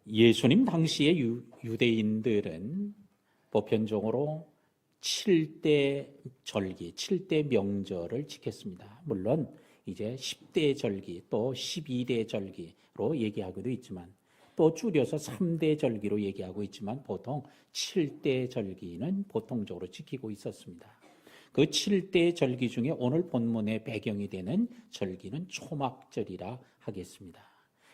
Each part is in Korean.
예수님 당시의 유대인들은 보편적으로 7대 절기, 7대 명절을 지켰습니다. 물론 이제 10대 절기 또 12대 절기로 얘기하고도 있지만 또 줄여서 3대 절기로 얘기하고 있지만 보통 7대 절기는 보통적으로 지키고 있었습니다. 그 7대 절기 중에 오늘 본문의 배경이 되는 절기는 초막절이라 하겠습니다.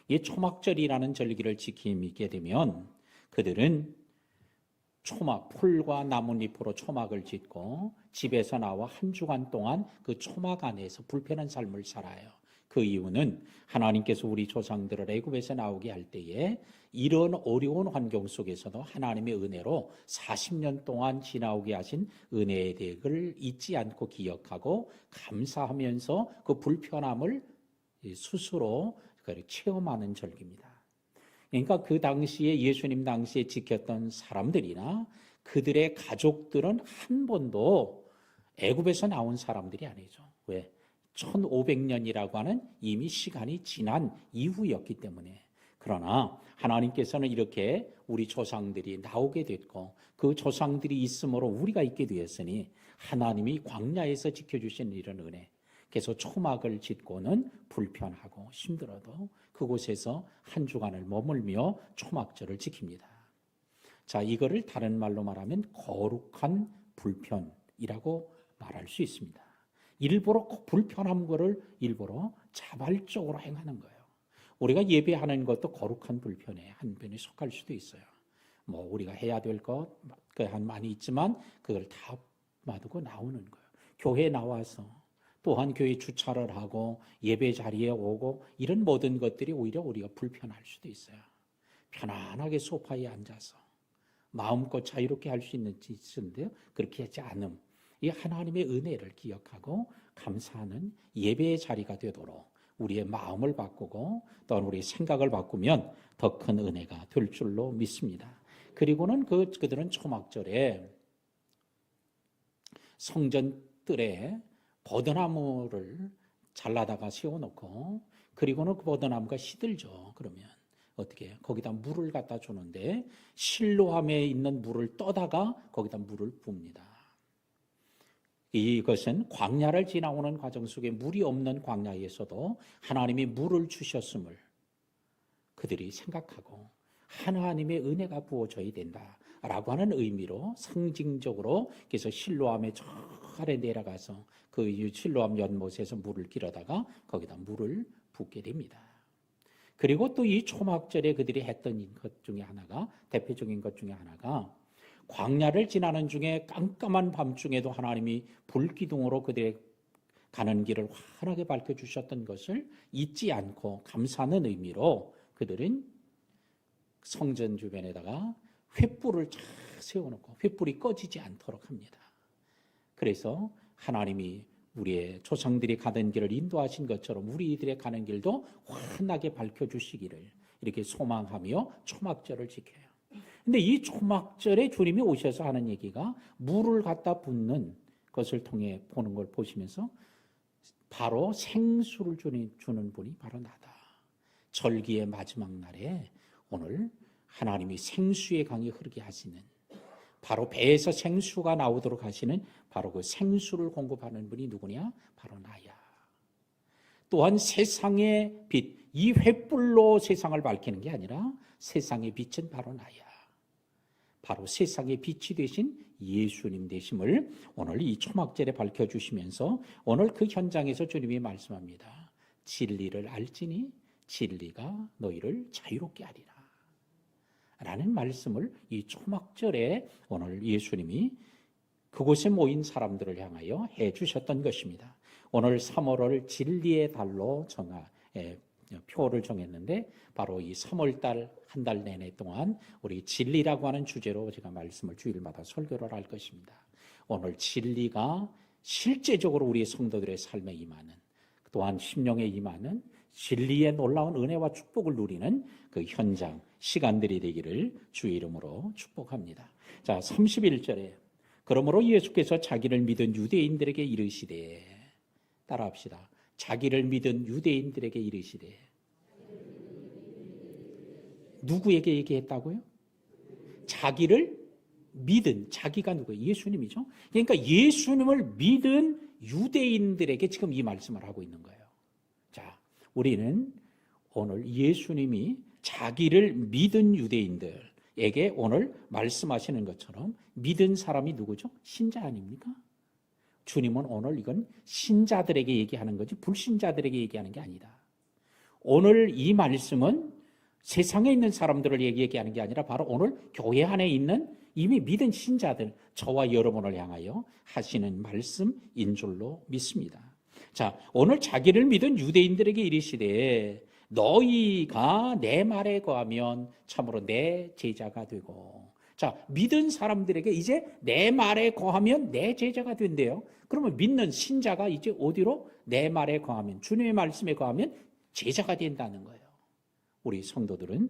이 초막절이라는 절기를 지키게 되면 그들은 초막, 풀과 나뭇잎으로 초막을 짓고 집에서 나와 한 주간 동안 그 초막 안에서 불편한 삶을 살아요. 그 이유는 하나님께서 우리 조상들을 애굽에서 나오게 할 때에 이런 어려운 환경 속에서도 하나님의 은혜로 40년 동안 지나오게 하신 은혜의 덕을 잊지 않고 기억하고 감사하면서 그 불편함을 스스로 체험하는 절기입니다. 그러니까 그 당시에 예수님 당시에 지켰던 사람들이나 그들의 가족들은 한 번도 애굽에서 나온 사람들이 아니죠. 왜? 1500년이라고 하는 이미 시간이 지난 이후였기 때문에. 그러나 하나님께서는 이렇게 우리 조상들이 나오게 됐고 그 조상들이 있으므로 우리가 있게 되었으니 하나님이 광야에서 지켜주신 이런 은혜, 그래서 초막을 짓고는 불편하고 힘들어도 그곳에서 한 주간을 머물며 초막절을 지킵니다. 자, 이거를 다른 말로 말하면 거룩한 불편이라고 말할 수 있습니다. 일부러 불편한 거를 일부러 자발적으로 행하는 거예요. 우리가 예배하는 것도 거룩한 불편의 한 편에 속할 수도 있어요. 뭐 우리가 해야 될 것 많이 있지만 그걸 다 마두고 나오는 거예요. 교회에 나와서 또한 교회 주차를 하고 예배 자리에 오고 이런 모든 것들이 오히려 우리가 불편할 수도 있어요. 편안하게 소파에 앉아서 마음껏 자유롭게 할 수 있는데요. 그렇게 하지 않음. 이 하나님의 은혜를 기억하고 감사하는 예배의 자리가 되도록 우리의 마음을 바꾸고 또한 우리의 생각을 바꾸면 더 큰 은혜가 될 줄로 믿습니다. 그리고는 그들은 초막절에 성전 뜰에 버드나무를 잘라다가 세워놓고 그리고는 그 버드나무가 시들죠. 그러면 어떻게 해요? 거기다 물을 갖다 주는데 실로암에 있는 물을 떠다가 거기다 물을 붓니다. 이것은 광야를 지나오는 과정 속에 물이 없는 광야에서도 하나님이 물을 주셨음을 그들이 생각하고 하나님의 은혜가 부어져야 된다라고 하는 의미로 상징적으로 그래서 실로암에 저 아래 내려가서 그 실로암 연못에서 물을 길어다가 거기다 물을 붓게 됩니다. 그리고 또 이 초막절에 그들이 했던 것 중에 하나가 대표적인 것 중에 하나가 광야를 지나는 중에 깜깜한 밤중에도 하나님이 불기둥으로 그들의 가는 길을 환하게 밝혀주셨던 것을 잊지 않고 감사하는 의미로 그들은 성전 주변에다가 횃불을 쫙 세워놓고 횃불이 꺼지지 않도록 합니다. 그래서 하나님이 우리의 조상들이 가던 길을 인도하신 것처럼 우리들의 가는 길도 환하게 밝혀주시기를 이렇게 소망하며 초막절을 지켜요. 근데 이 초막절에 주님이 오셔서 하는 얘기가 물을 갖다 붓는 것을 통해 보는 걸 보시면서 바로 생수를 주는 분이 바로 나다. 절기의 마지막 날에 오늘 하나님이 생수의 강이 흐르게 하시는 바로 배에서 생수가 나오도록 하시는 바로 그 생수를 공급하는 분이 누구냐? 바로 나야. 또한 세상의 빛, 이 횃불로 세상을 밝히는 게 아니라 세상의 빛은 바로 나야. 바로 세상의 빛이 되신 예수님 되심을 오늘 이 초막절에 밝혀주시면서 오늘 그 현장에서 주님이 말씀합니다. 진리를 알지니 진리가 너희를 자유롭게 하리라. 라는 말씀을 이 초막절에 오늘 예수님이 그곳에 모인 사람들을 향하여 해주셨던 것입니다. 오늘 3월을 진리의 달로 표를 정했는데 바로 이 3월달 한 달 내내 동안 우리 진리라고 하는 주제로 제가 말씀을 주일마다 설교를 할 것입니다. 오늘 진리가 실제적으로 우리 성도들의 삶에 임하는 또한 심령에 임하는 진리의 놀라운 은혜와 축복을 누리는 그 현장, 시간들이 되기를 주의 이름으로 축복합니다. 자, 31절에 그러므로 예수께서 자기를 믿은 유대인들에게 이르시되 따라합시다. 자기를 믿은 유대인들에게 이르시되 누구에게 얘기했다고요? 자기를 믿은, 자기가 누구예요? 예수님이죠. 그러니까 예수님을 믿은 유대인들에게 지금 이 말씀을 하고 있는 거예요. 자, 우리는 오늘 예수님이 자기를 믿은 유대인들에게 오늘 말씀하시는 것처럼 믿은 사람이 누구죠? 신자 아닙니까? 주님은 오늘 이건 신자들에게 얘기하는 거지 불신자들에게 얘기하는 게 아니다. 오늘 이 말씀은 세상에 있는 사람들을 얘기하는 게 아니라 바로 오늘 교회 안에 있는 이미 믿은 신자들, 저와 여러분을 향하여 하시는 말씀인 줄로 믿습니다. 자, 오늘 자기를 믿은 유대인들에게 이르시되 너희가 내 말에 거하면 참으로 내 제자가 되고. 자, 믿은 사람들에게 이제 내 말에 거하면 내 제자가 된대요. 그러면 믿는 신자가 이제 어디로? 내 말에 거하면, 주님의 말씀에 거하면 제자가 된다는 거예요. 우리 성도들은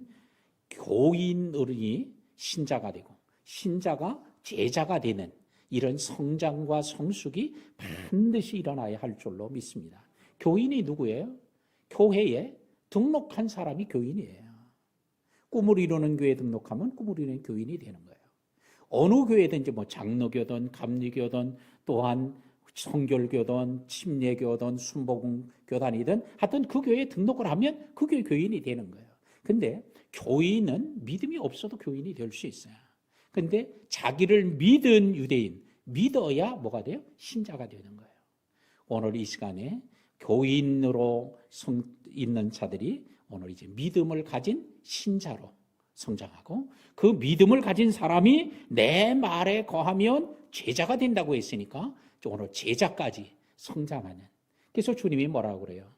교인으로 신자가 되고 신자가 제자가 되는 이런 성장과 성숙이 반드시 일어나야 할 줄로 믿습니다. 교인이 누구예요? 교회에 등록한 사람이 교인이에요. 꿈을 이루는 교회에 등록하면 꿈을 이루는 교인이 되는 거예요. 어느 교회든지 뭐 장로교든 감리교든 또한 성결교든 침례교든 순복음교단이든 하여튼 그 교회에 등록을 하면 그 교회 교인이 되는 거예요. 근데 교인은 믿음이 없어도 교인이 될 수 있어요. 근데 자기를 믿은 유대인, 믿어야 뭐가 돼요? 신자가 되는 거예요. 오늘 이 시간에 교인으로 있는 자들이 오늘 이제 믿음을 가진 신자로 성장하고 그 믿음을 가진 사람이 내 말에 거하면 제자가 된다고 했으니까 오늘 제자까지 성장하는. 그래서 주님이 뭐라고 그래요?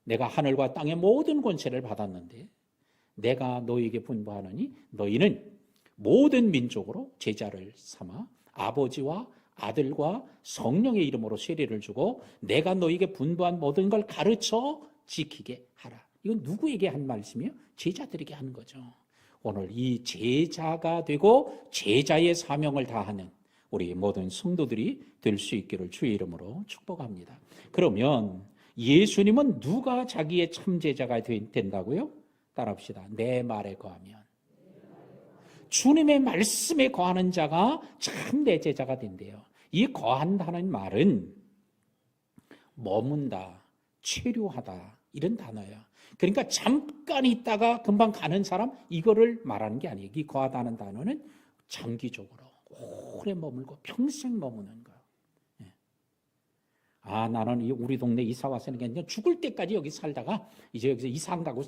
내가 하늘과 땅의 모든 권세를 받았는데 내가 너희에게 분부하노니 너희는 모든 민족으로 제자를 삼아 아버지와 아들과 성령의 이름으로 세례를 주고 내가 너희에게 분부한 모든 걸 가르쳐 지키게 하라. 이건 누구에게 한 말씀이에요? 제자들에게 하는 거죠. 오늘 이 제자가 되고 제자의 사명을 다하는 우리 모든 성도들이 될 수 있기를 주의 이름으로 축복합니다. 그러면 예수님은 누가 자기의 참 제자가 된다고요? 따라합시다. 내 말에 거하면. 주님의 말씀에 거하는 자가 참 내 제자가 된대요. 이 거한다는 말은 머문다, 체류하다 이런 단어예요. 그러니까 잠깐 있다가 금방 가는 사람 이거를 말하는 게 아니에요. 이 거하다는 단어는 장기적으로 오래 머물고 평생 머무는 거예요. 아, 나는 우리 동네 이사 왔으니까 그냥 죽을 때까지 여기 살다가 이제 여기서 이사 안 가고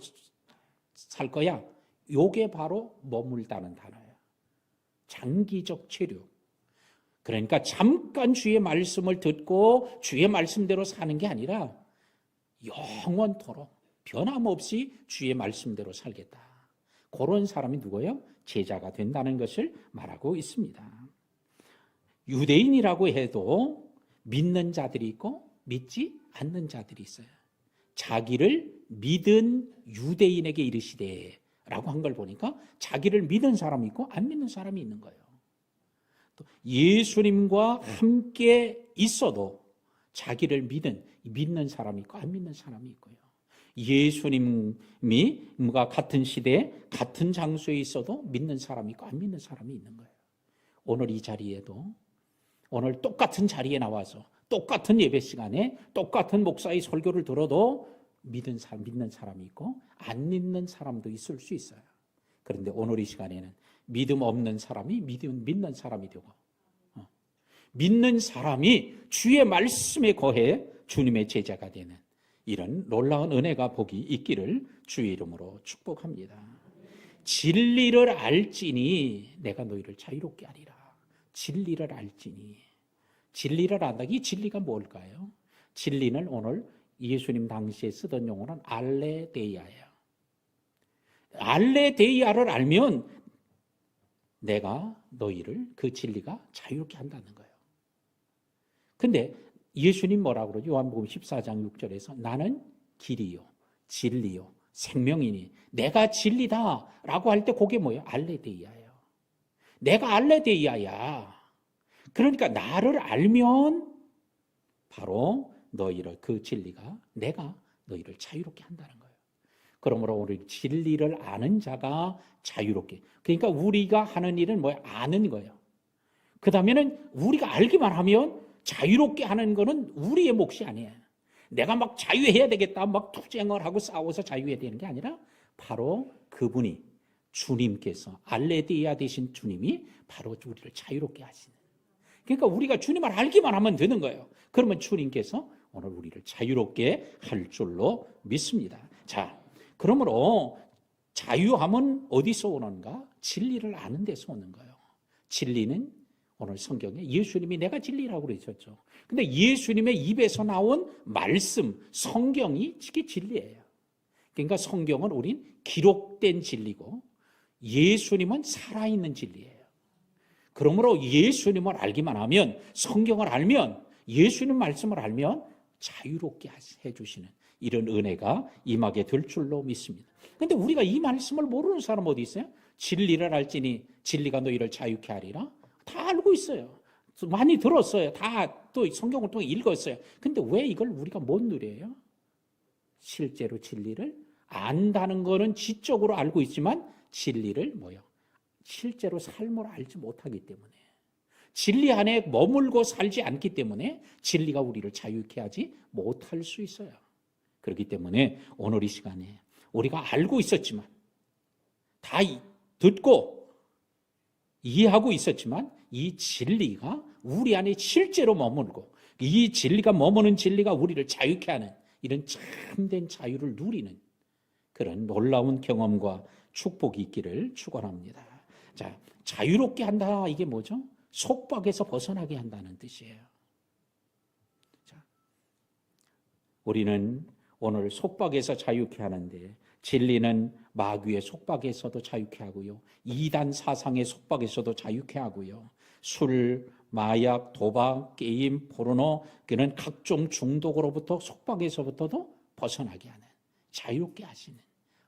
살 거야. 요게 바로 머물다는 단어예요. 장기적 체류. 그러니까 잠깐 주의 말씀을 듣고 주의 말씀대로 사는 게 아니라 영원토록 변함없이 주의 말씀대로 살겠다. 그런 사람이 누구예요? 제자가 된다는 것을 말하고 있습니다. 유대인이라고 해도 믿는 자들이 있고 믿지 않는 자들이 있어요. 자기를 믿은 유대인에게 이르시되 라고 한 걸 보니까 자기를 믿은 사람이 있고 안 믿는 사람이 있는 거예요. 또 예수님과 함께 있어도 자기를 믿는 사람이 있고 안 믿는 사람이 있고요. 예수님이 같은 시대에 같은 장소에 있어도 믿는 사람이 있고 안 믿는 사람이 있는 거예요. 오늘 이 자리에도 오늘 똑같은 자리에 나와서 똑같은 예배 시간에 똑같은 목사의 설교를 들어도 믿는 사람이 있고 안 믿는 사람도 있을 수 있어요. 그런데 오늘 이 시간에는 믿음 없는 사람이 믿는 사람이 되고 믿는 사람이 주의 말씀에 거해 주님의 제자가 되는 이런 놀라운 은혜가 복이 있기를 주의 이름으로 축복합니다. 진리를 알지니 내가 너희를 자유롭게 하리라. 진리를 알지니. 진리를 안다. 이 진리가 뭘까요? 진리는 오늘 예수님 당시에 쓰던 용어는 알레데이아예요. 알레데이아를 알면 내가 너희를 그 진리가 자유롭게 한다는 거예요. 근데 예수님 뭐라고 그러죠? 요한복음 14장 6절에서 나는 길이요 진리요 생명이니 내가 진리다라고 할 때 그게 뭐예요? 알레데이아예요. 내가 알레데이아야. 그러니까 나를 알면 바로 너희를 그 진리가 내가 너희를 자유롭게 한다는 거예요. 그러므로 우리 진리를 아는 자가 자유롭게. 그러니까 우리가 하는 일은 뭐야? 아는 거예요. 그 다음에는 우리가 알기만 하면 자유롭게 하는 거는 우리의 몫이 아니에요. 내가 막 자유해야 되겠다, 막 투쟁을 하고 싸워서 자유해야 되는 게 아니라 바로 그분이 주님께서 알레디아 되신 주님이 바로 우리를 자유롭게 하시는. 그러니까 우리가 주님을 알기만 하면 되는 거예요. 그러면 주님께서 오늘 우리를 자유롭게 할 줄로 믿습니다. 자, 그러므로 자유함은 어디서 오는가? 진리를 아는 데서 오는 거예요. 진리는 오늘 성경에 예수님이 내가 진리라고 그러셨죠. 근데 예수님의 입에서 나온 말씀, 성경이 이게 진리예요. 그러니까 성경은 우린 기록된 진리고 예수님은 살아있는 진리예요. 그러므로 예수님을 알기만 하면, 성경을 알면, 예수님 말씀을 알면 자유롭게 해주시는 이런 은혜가 임하게 될 줄로 믿습니다. 그런데 우리가 이 말씀을 모르는 사람 어디 있어요? 진리를 알지니 진리가 너희를 자유케 하리라. 다 알고 있어요. 많이 들었어요. 다 또 성경을 통해 읽었어요. 근데 왜 이걸 우리가 못 누려요? 실제로 진리를 안다는 거는 지적으로 알고 있지만 진리를 뭐요? 실제로 삶으로 알지 못하기 때문에, 진리 안에 머물고 살지 않기 때문에 진리가 우리를 자유케 하지 못할 수 있어요. 그렇기 때문에 오늘 이 시간에 우리가 알고 있었지만, 다 듣고 이해하고 있었지만 이 진리가 우리 안에 실제로 머물고 이 진리가 머무는 진리가 우리를 자유케 하는 이런 참된 자유를 누리는 그런 놀라운 경험과 축복이 있기를 축원합니다. 자, 자유롭게 한다, 이게 뭐죠? 속박에서 벗어나게 한다는 뜻이에요. 자, 우리는 오늘 속박에서 자유케 하는데, 진리는 마귀의 속박에서도 자유케 하고요, 이단 사상의 속박에서도 자유케 하고요, 술, 마약, 도박, 게임, 포르노, 그는 각종 중독으로부터 속박에서부터도 벗어나게 하는, 자유롭게 하시는,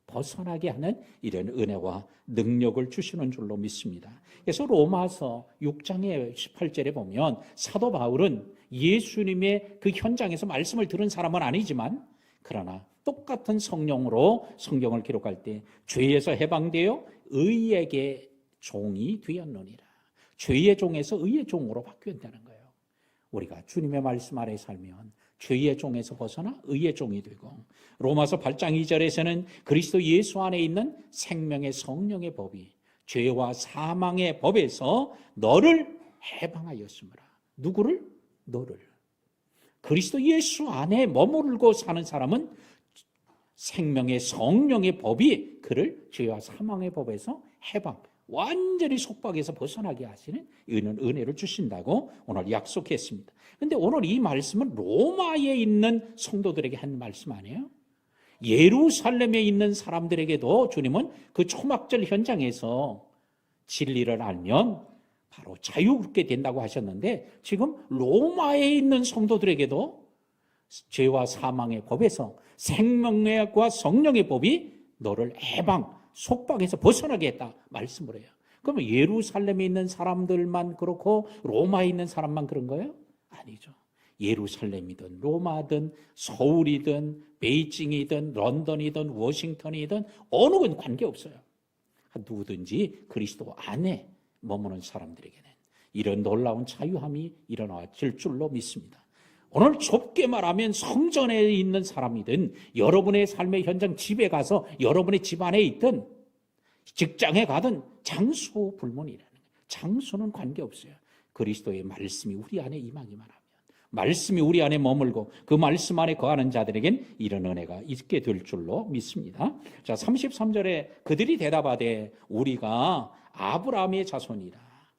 벗어나게 하는 이런 은혜와 능력을 주시는 줄로 믿습니다. 그래서 로마서 6장의 18절에 보면 사도 바울은 예수님의 그 현장에서 말씀을 들은 사람은 아니지만, 그러나 똑같은 성령으로 성경을 기록할 때 죄에서 해방되어 의에게 종이 되었느니라. 죄의 종에서 의의 종으로 바뀐다는 거예요. 우리가 주님의 말씀 아래 살면 죄의 종에서 벗어나 의의 종이 되고, 로마서 8장 2절에서는 그리스도 예수 안에 있는 생명의 성령의 법이 죄와 사망의 법에서 너를 해방하였으므로. 누구를? 너를. 그리스도 예수 안에 머물고 사는 사람은 생명의 성령의 법이 그를 죄와 사망의 법에서 해방, 완전히 속박에서 벗어나게 하시는 이런 은혜를 주신다고 오늘 약속했습니다. 그런데 오늘 이 말씀은 로마에 있는 성도들에게 한 말씀 아니에요? 예루살렘에 있는 사람들에게도 주님은 그 초막절 현장에서 진리를 알면 바로 자유롭게 된다고 하셨는데, 지금 로마에 있는 성도들에게도 죄와 사망의 법에서 생명과 성령의 법이 너를 해방, 속박에서 벗어나게 했다 말씀을 해요. 그러면 예루살렘에 있는 사람들만 그렇고 로마에 있는 사람만 그런 거예요? 아니죠. 예루살렘이든 로마든 서울이든 베이징이든 런던이든 워싱턴이든 어느 건 관계없어요. 누구든지 그리스도 안에 머무는 사람들에게는 이런 놀라운 자유함이 일어나질 줄로 믿습니다. 오늘 좁게 말하면 성전에 있는 사람이든 여러분의 삶의 현장 집에 가서 여러분의 집 안에 있든 직장에 가든 장소 불문이라는 거예요. 장소는 관계없어요. 그리스도의 말씀이 우리 안에 임하기만 하면, 말씀이 우리 안에 머물고 그 말씀 안에 거하는 자들에겐 이런 은혜가 있게 될 줄로 믿습니다. 자, 33절에 그들이 대답하되 우리가 아브라함의 자손이라.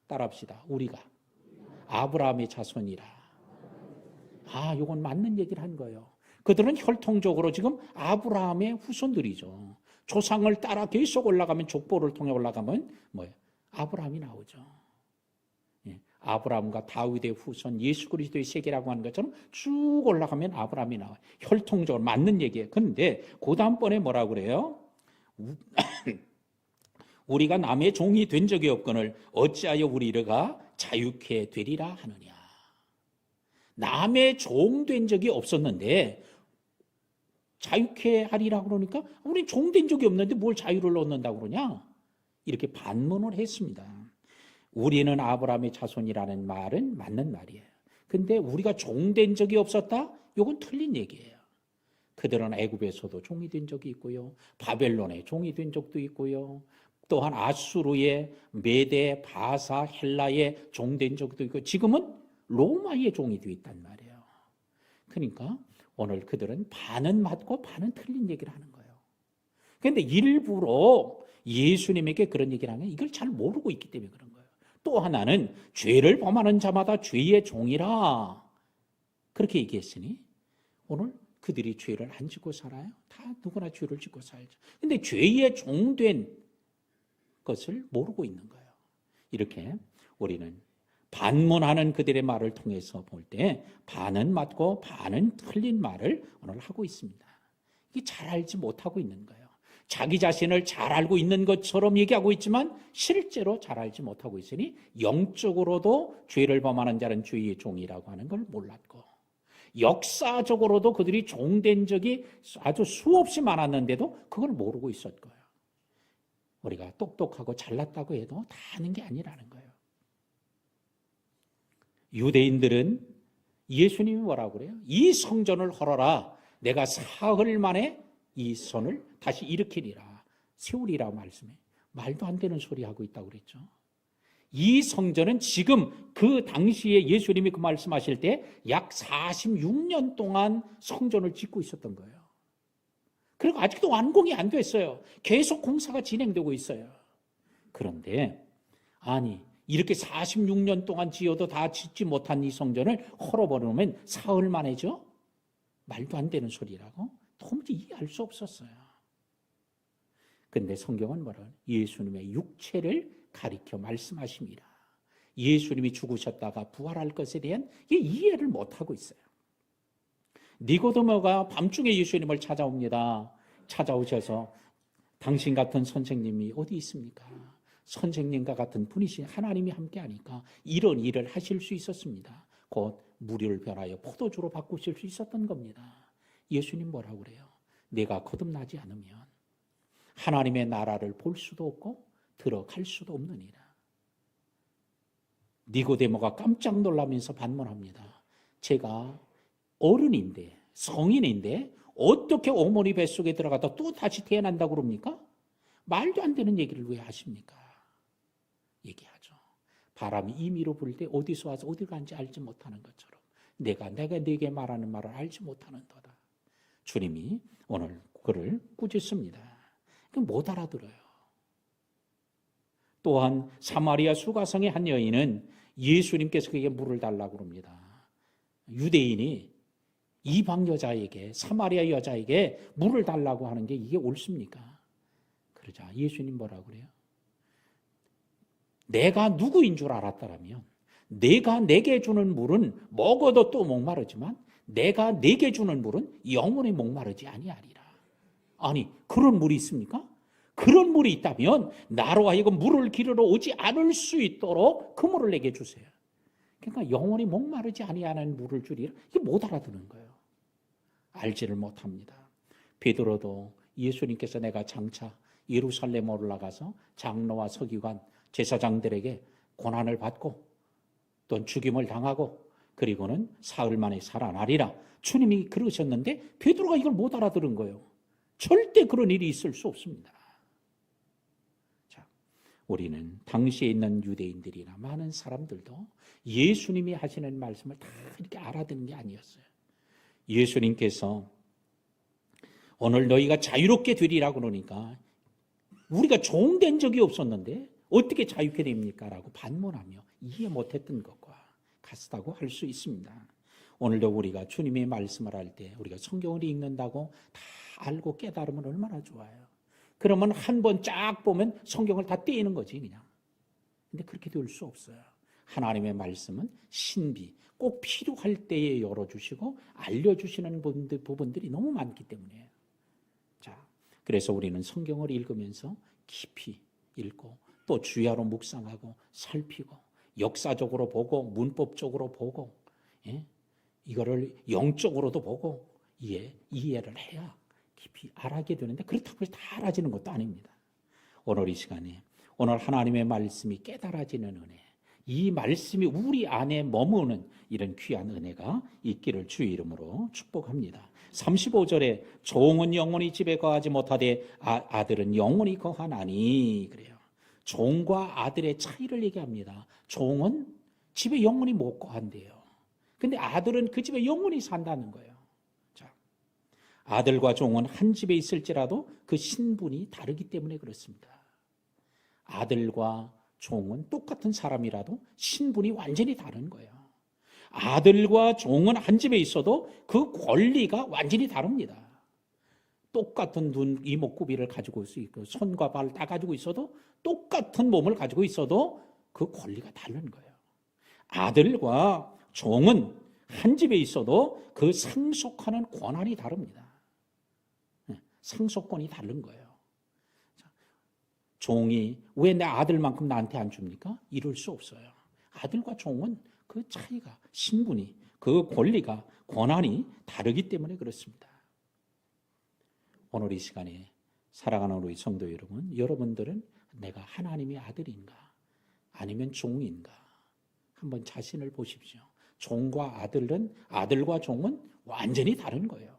따라합시다. 우리가 아브라함의 자손이라. 이건 맞는 얘기를 한 거예요. 그들은 혈통적으로 지금 아브라함의 후손들이죠. 조상을 따라 계속 올라가면, 족보를 통해 올라가면 뭐예요? 아브라함이 나오죠. 아브라함과 다윗의 후손 예수 그리스도의 세계라고 하는 것처럼 쭉 올라가면 아브라함이 나와요. 혈통적으로 맞는 얘기예요. 그런데 그 다음번에 뭐라고 그래요? 우리가 남의 종이 된 적이 없거늘 어찌하여 우리가 자유케 되리라 하느냐. 남의 종 된 적이 없었는데 자유케 하리라 그러니까 우린 종된 적이 없는데 뭘 자유를 얻는다고 그러냐? 이렇게 반문을 했습니다. 우리는 아브라함의 자손이라는 말은 맞는 말이에요. 근데 우리가 종된 적이 없었다? 이건 틀린 얘기예요. 그들은 애굽에서도 종이 된 적이 있고요. 바벨론에 종이 된 적도 있고요. 또한 아수르의 메대, 바사, 헬라의 종된 적도 있고 지금은 로마의 종이 되어 있단 말이에요. 그러니까 오늘 그들은 반은 맞고 반은 틀린 얘기를 하는 거예요. 그런데 일부러 예수님에게 그런 얘기를 하면 이걸 잘 모르고 있기 때문에 그런 거예요. 또 하나는 죄를 범하는 자마다 죄의 종이라 그렇게 얘기했으니 오늘 그들이 죄를 안 짓고 살아요? 다 누구나 죄를 짓고 살죠. 그런데 죄의 종된 것을 모르고 있는 거예요. 이렇게 우리는 반문하는 그들의 말을 통해서 볼 때 반은 맞고 반은 틀린 말을 오늘 하고 있습니다. 이게 잘 알지 못하고 있는 거예요. 자기 자신을 잘 알고 있는 것처럼 얘기하고 있지만 실제로 잘 알지 못하고 있으니 영적으로도 죄를 범하는 자는 죄의 종이라고 하는 걸 몰랐고 역사적으로도 그들이 종된 적이 아주 수없이 많았는데도 그걸 모르고 있었을 거예요. 우리가 똑똑하고 잘났다고 해도 다 아는 게 아니라는 거예요. 유대인들은 예수님이 뭐라고 그래요? 이 성전을 헐어라. 내가 사흘 만에 이 성을 다시 일으키리라. 세우리라 말씀해. 말도 안 되는 소리 하고 있다고 그랬죠. 이 성전은 지금 그 당시에 예수님이 그 말씀하실 때 약 46년 동안 성전을 짓고 있었던 거예요. 그리고 아직도 완공이 안 됐어요. 계속 공사가 진행되고 있어요. 그런데 아니 이렇게 46년 동안 지어도 다 짓지 못한 이 성전을 헐어버리면 사흘 만에죠? 말도 안 되는 소리라고 도무지 이해할 수 없었어요. 그런데 성경은 뭐라 예수님의 육체를 가리켜 말씀하십니다. 예수님이 죽으셨다가 부활할 것에 대한 이해를 못하고 있어요. 니고데모가 밤중에 예수님을 찾아옵니다. 찾아오셔서 당신 같은 선생님이 어디 있습니까? 선생님과 같은 분이신 하나님이 함께하니까 이런 일을 하실 수 있었습니다. 곧 물을 변하여 포도주로 바꾸실 수 있었던 겁니다. 예수님 뭐라고 그래요? 내가 거듭나지 않으면 하나님의 나라를 볼 수도 없고 들어갈 수도 없느니라. 니고데모가 깜짝 놀라면서 반문합니다. 제가 어른인데 성인인데 어떻게 어머니 뱃속에 들어가다 또 다시 태어난다고 그럽니까? 말도 안 되는 얘기를 왜 하십니까? 얘기하죠. 바람이 임의로 불 때 어디서 와서 어디 간지 알지 못하는 것처럼 내가 네게 말하는 말을 알지 못하는 도다. 주님이 오늘 그를 꾸짖습니다. 못 알아들어요. 또한 사마리아 수가성의 한 여인은 예수님께서 그에게 물을 달라고 합니다. 유대인이 이방 여자에게 사마리아 여자에게 물을 달라고 하는 게 이게 옳습니까? 그러자 예수님 뭐라고 그래요? 내가 누구인 줄 알았다라면 내가 내게 주는 물은 먹어도 또 목마르지만 내가 내게 주는 물은 영원히 목마르지 아니하리라. 아니 그런 물이 있습니까? 그런 물이 있다면 나로 하여금 물을 기르러 오지 않을 수 있도록 그 물을 내게 주세요. 그러니까 영원히 목마르지 아니하는 물을 주리라. 이게 못 알아듣는 거예요. 알지를 못합니다. 베드로도 예수님께서 내가 장차 예루살렘 올라가서 장로와 서기관, 제사장들에게 고난을 받고 또 죽임을 당하고 그리고는 사흘 만에 살아나리라. 주님이 그러셨는데 베드로가 이걸 못 알아들은 거예요. 절대 그런 일이 있을 수 없습니다. 자, 우리는 당시에 있는 유대인들이나 많은 사람들도 예수님이 하시는 말씀을 다 이렇게 알아듣는 게 아니었어요. 예수님께서 오늘 너희가 자유롭게 되리라고 그러니까 우리가 종된 적이 없었는데 어떻게 자유케 됩니까? 라고 반문하며 이해 못했던 것과 같다고 할 수 있습니다. 오늘도 우리가 주님의 말씀을 할 때 우리가 성경을 읽는다고 다 알고 깨달으면 얼마나 좋아요. 그러면 한 번 쫙 보면 성경을 다 떼이는 거지 그냥. 근데 그렇게 될 수 없어요. 하나님의 말씀은 신비, 꼭 필요할 때에 열어주시고 알려주시는 부분들이 너무 많기 때문에 자, 그래서 우리는 성경을 읽으면서 깊이 읽고 또 주야로 묵상하고 살피고 역사적으로 보고 문법적으로 보고 이거를 영적으로도 보고 이해를 해야 깊이 알아게 되는데 그렇다고 해서 다 알아지는 것도 아닙니다. 오늘 이 시간에 오늘 하나님의 말씀이 깨달아지는 은혜, 이 말씀이 우리 안에 머무는 이런 귀한 은혜가 있기를 주의 이름으로 축복합니다. 35절에 종은 영원히 집에 거하지 못하되 아들은 영원히 거하나니 그래요. 종과 아들의 차이를 얘기합니다. 종은 집에 영원히 못 거한대요. 근데 아들은 그 집에 영원히 산다는 거예요. 자, 아들과 종은 한 집에 있을지라도 그 신분이 다르기 때문에 그렇습니다. 아들과 종은 똑같은 사람이라도 신분이 완전히 다른 거예요. 아들과 종은 한 집에 있어도 그 권리가 완전히 다릅니다. 똑같은 눈, 이목구비를 가지고 있고 손과 발을 다 가지고 있어도 똑같은 몸을 가지고 있어도 그 권리가 다른 거예요. 아들과 종은 한 집에 있어도 그 상속하는 권한이 다릅니다. 상속권이 다른 거예요. 종이 왜 내 아들만큼 나한테 안 줍니까? 이럴 수 없어요. 아들과 종은 그 차이가, 신분이, 그 권리가, 권한이 다르기 때문에 그렇습니다. 오늘 이 시간에 사랑하는 우리 성도 여러분, 여러분들은 내가 하나님의 아들인가 아니면 종인가 한번 자신을 보십시오. 종과 아들과 종은 완전히 다른 거예요.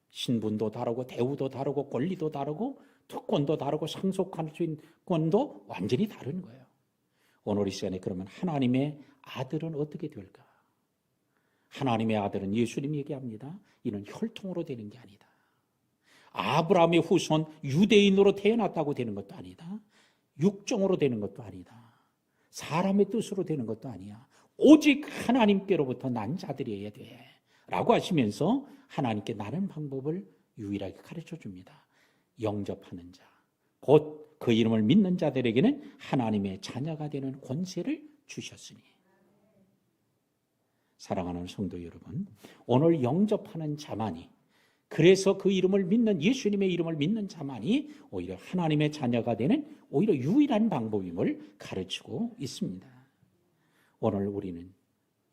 신분도 다르고 대우도 다르고 권리도 다르고 특권도 다르고 상속할 수 있는 권도 완전히 다른 거예요. 오늘 이 시간에 그러면 하나님의 아들은 어떻게 될까? 하나님의 아들은 예수님 얘기합니다. 이는 혈통으로 되는 게 아니다. 아브라함의 후손 유대인으로 태어났다고 되는 것도 아니다. 육정으로 되는 것도 아니다. 사람의 뜻으로 되는 것도 아니야. 오직 하나님께로부터 난 자들이어야 돼 라고 하시면서 하나님께 나는 방법을 유일하게 가르쳐 줍니다. 영접하는 자, 곧 그 이름을 믿는 자들에게는 하나님의 자녀가 되는 권세를 주셨으니. 사랑하는 성도 여러분, 오늘 영접하는 자만이, 그래서 그 이름을 믿는, 예수님의 이름을 믿는 자만이 오히려 하나님의 자녀가 되는 오히려 유일한 방법임을 가르치고 있습니다. 오늘 우리는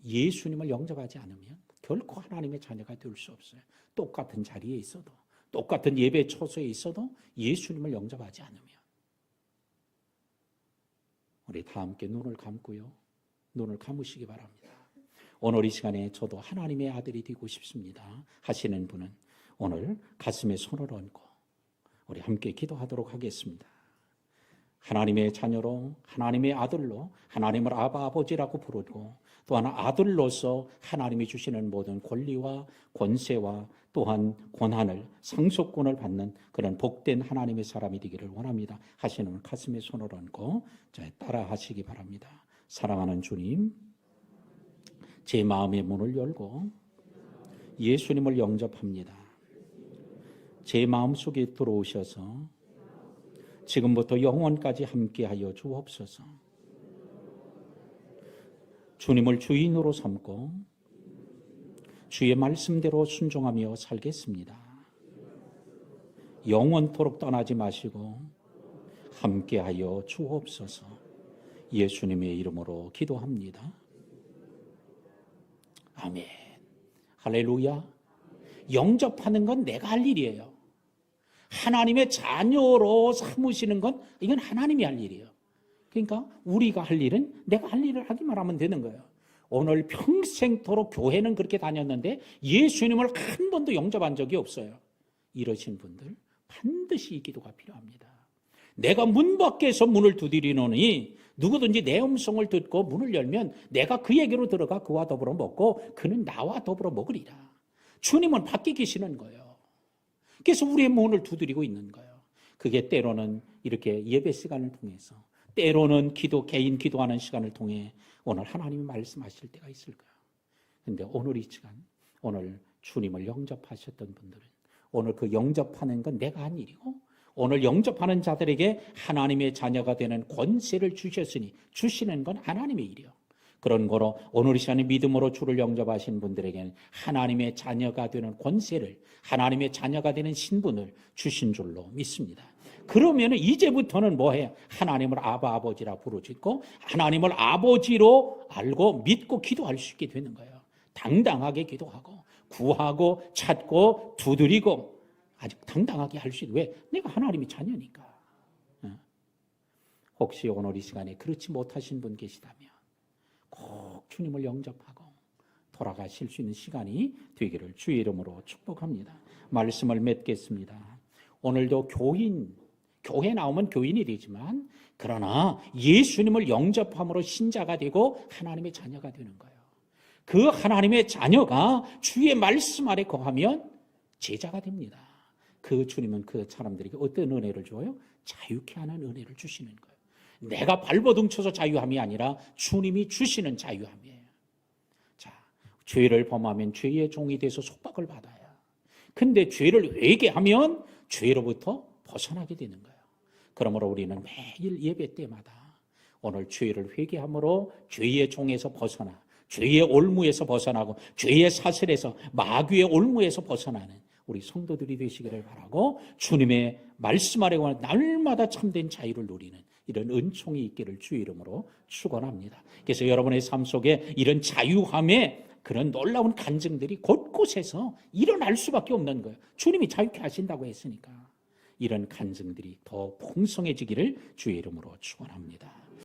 예수님을 영접하지 않으면 결코 하나님의 자녀가 될 수 없어요. 똑같은 자리에 있어도, 똑같은 예배 처소에 있어도 예수님을 영접하지 않으면. 우리 다 함께 눈을 감고요. 눈을 감으시기 바랍니다. 오늘 이 시간에 저도 하나님의 아들이 되고 싶습니다 하시는 분은 오늘 가슴에 손을 얹고 우리 함께 기도하도록 하겠습니다. 하나님의 자녀로, 하나님의 아들로 하나님을 아바 아버지라고 부르고 또한 아들로서 하나님이 주시는 모든 권리와 권세와 또한 권한을, 상속권을 받는 그런 복된 하나님의 사람이 되기를 원합니다 하시는 가슴에 손을 얹고 따라 하시기 바랍니다. 사랑하는 주님, 제 마음의 문을 열고 예수님을 영접합니다. 제 마음속에 들어오셔서 지금부터 영원까지 함께하여 주옵소서. 주님을 주인으로 삼고 주의 말씀대로 순종하며 살겠습니다. 영원토록 떠나지 마시고 함께하여 주옵소서. 예수님의 이름으로 기도합니다. 아멘. 할렐루야. 영접하는 건 내가 할 일이에요. 하나님의 자녀로 삼으시는 건 이건 하나님이 할 일이에요. 그러니까 우리가 할 일은 내가 할 일을 하기만 하면 되는 거예요. 오늘 평생토록 교회는 그렇게 다녔는데 예수님을 한 번도 영접한 적이 없어요. 이러신 분들 반드시 이 기도가 필요합니다. 내가 문 밖에서 문을 두드리노니 누구든지 내 음성을 듣고 문을 열면 내가 그에게로 들어가 그와 더불어 먹고 그는 나와 더불어 먹으리라. 주님은 밖에 계시는 거예요. 그래서 우리의 문을 두드리고 있는 거예요. 그게 때로는 이렇게 예배 시간을 통해서, 때로는 개인 기도하는 시간을 통해 오늘 하나님이 말씀하실 때가 있을 거예요. 그런데 오늘 이 시간, 오늘 주님을 영접하셨던 분들은 오늘 그 영접하는 건 내가 한 일이고 오늘 영접하는 자들에게 하나님의 자녀가 되는 권세를 주셨으니 주시는 건 하나님의 일이요. 그런 거로 오늘 이 시간에 믿음으로 주를 영접하신 분들에게는 하나님의 자녀가 되는 권세를, 하나님의 자녀가 되는 신분을 주신 줄로 믿습니다. 그러면 이제부터는 뭐해요? 하나님을 아바 아버지라 부르짖고 하나님을 아버지로 알고 믿고 기도할 수 있게 되는 거예요. 당당하게 기도하고 구하고 찾고 두드리고 아직 당당하게 할 수 있는, 왜? 내가 하나님의 자녀니까. 혹시 오늘 이 시간에 그렇지 못하신 분 계시다면 꼭 주님을 영접하고 돌아가실 수 있는 시간이 되기를 주의 이름으로 축복합니다. 말씀을 맺겠습니다. 오늘도 교회 나오면 교인이 되지만 그러나 예수님을 영접함으로 신자가 되고 하나님의 자녀가 되는 거예요. 그 하나님의 자녀가 주의 말씀 아래 거하면 제자가 됩니다. 그 주님은 그 사람들에게 어떤 은혜를 줘요? 자유케 하는 은혜를 주시는 거예요. 내가 발버둥 쳐서 자유함이 아니라 주님이 주시는 자유함이에요. 자, 죄를 범하면 죄의 종이 돼서 속박을 받아요. 근데 죄를 회개하면 죄로부터 벗어나게 되는 거예요. 그러므로 우리는 매일 예배 때마다 오늘 죄를 회개함으로 죄의 종에서 벗어나 죄의 올무에서 벗어나고 죄의 사슬에서 마귀의 올무에서 벗어나는 우리 성도들이 되시기를 바라고 주님의 말씀 아래 날마다 참된 자유를 누리는 이런 은총이 있기를 주의 이름으로 축원합니다. 그래서 여러분의 삶 속에 이런 자유함의 그런 놀라운 간증들이 곳곳에서 일어날 수밖에 없는 거예요. 주님이 자유케 하신다고 했으니까 이런 간증들이 더 풍성해지기를 주의 이름으로 축원합니다.